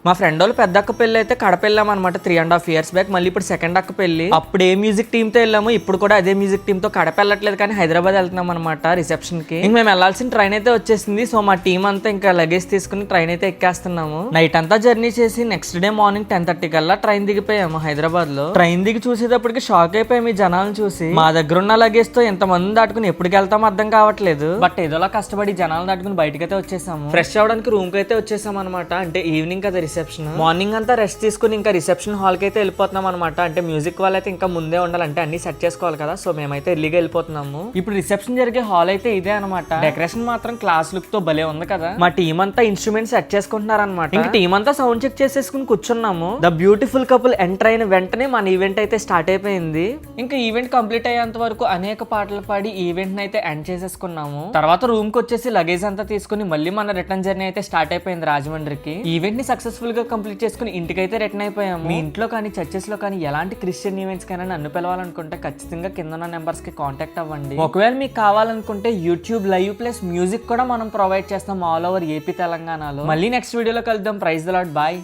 మా ఫ్రెండ్ వాళ్ళు పెద్ద అక్క పెళ్లి అయితే కడప వెళ్ళాం అనమాట 3.5 years బ్యాక్. మళ్ళీ ఇప్పుడు సెకండ్ అక్క పెళ్లి. అప్పుడు ఏ మ్యూజిక్ టీమ్ తో వెళ్ళాము, ఇప్పుడు కూడా అదే మ్యూజిక్ టీమ్ తో కడప వెళ్ళట్లేదు కానీ హైదరాబాద్ వెళ్తున్నాం అనమాట రిసెప్షన్ కి. ఇంక మేము వెళ్ళాల్సిన ట్రైన్ అయితే వచ్చేసింది. సో మా టీం అంతా ఇంకా లగేజ్ తీసుకుని ట్రైన్ అయితే ఎక్కేస్తున్నాము. నైట్ అంతా జర్నీ చేసి నెక్స్ట్ డే మార్నింగ్ 10:30 కల్లా ట్రైన్ దిగిపోయాము హైదరాబాద్ లో. ట్రైన్ దిగి చూసేటప్పటికి షాక్ అయిపోయాము ఈ జనాలను చూసి. మా దగ్గర ఉన్న లగేజ్ తో ఎంత మంది దాటుకుని ఎప్పటికి వెళ్తామో అర్థం కావట్లేదు. బట్ ఏదోలా కష్టపడి జనాలు దాటుకుని బయటకైతే వచ్చేసాము. ఫ్రెష్ అవడానికి రూమ్ కి అయితే వచ్చేసాం అనమాట. అంటే ఈవినింగ్ కదా రిసెప్షన్. మార్నింగ్ అంతా రెస్ట్ తీసుకుని ఇంకా రిసెప్షన్ హాల్ కి అయితే వెళ్ళిపోతున్నాం అనమాట. అంటే మ్యూజిక్ వాళ్ళైతే ఇంకా ముందే ఉండాలంటే అన్ని సెట్ చేసుకోవాలి కదా. సో మేమైతే ఎర్లీగా వెళ్ళిపోతున్నాము. ఇప్పుడు రిసెప్షన్ జరిగే హాల్ అయితే ఇదే అనమాట. డెకరేషన్ మాత్రం క్లాస్ లుక్ తో భలే ఉంది కదా. మా టీం అంతా ఇన్స్ట్రుమెంట్స్ సెట్ చేసుకుంటున్నారు అనమాట. ఇంకా టీం అంతా సౌండ్ చెక్ చేసేసుకుని కూర్చున్నాము. ద బ్యూటిఫుల్ కపుల్ ఎంటర్ అయిన వెంటనే మన ఈవెంట్ అయితే స్టార్ట్ అయిపోయింది. ఇంకా ఈవెంట్ కంప్లీట్ అయ్యేంత వరకు అనేక పాటలు పాడి ఈవెంట్ అయితే ఎండ్ చేసేసుకున్నాము. తర్వాత రూమ్ కి వచ్చేసి లగేజ్ అంతా తీసుకుని మళ్ళీ మన రిటర్న్ జర్నీ అయితే స్టార్ట్ అయిపోయింది రాజమండ్రికి. ఈవెంట్ ని సక్సెస్ఫుల్ గా కంప్లీట్ చేసుకుని ఇంటికైతే రిటర్న్ అయిపోయాము. మీ ఇంట్లో కానీ చర్చెస్ లో కానీ ఎలాంటి క్రిస్టియన్ ఈవెంట్స్ కైనా నన్ను పిలవాలనుకుంటే ఖచ్చితంగా కింద ఉన్న నెంబర్స్ కి కాంటాక్ట్ అవ్వండి. ఒకవేళ మీకు కావాలనుకుంటే యూట్యూబ్ లైవ్ ప్లస్ మ్యూజిక్ కూడా మనం ప్రొవైడ్ చేస్తాం ఆల్ ఓవర్ ఏపీ తెలంగాణలో. మళ్ళీ నెక్స్ట్ వీడియోలో కలుద్దాం. Praise the lord. బాయ్.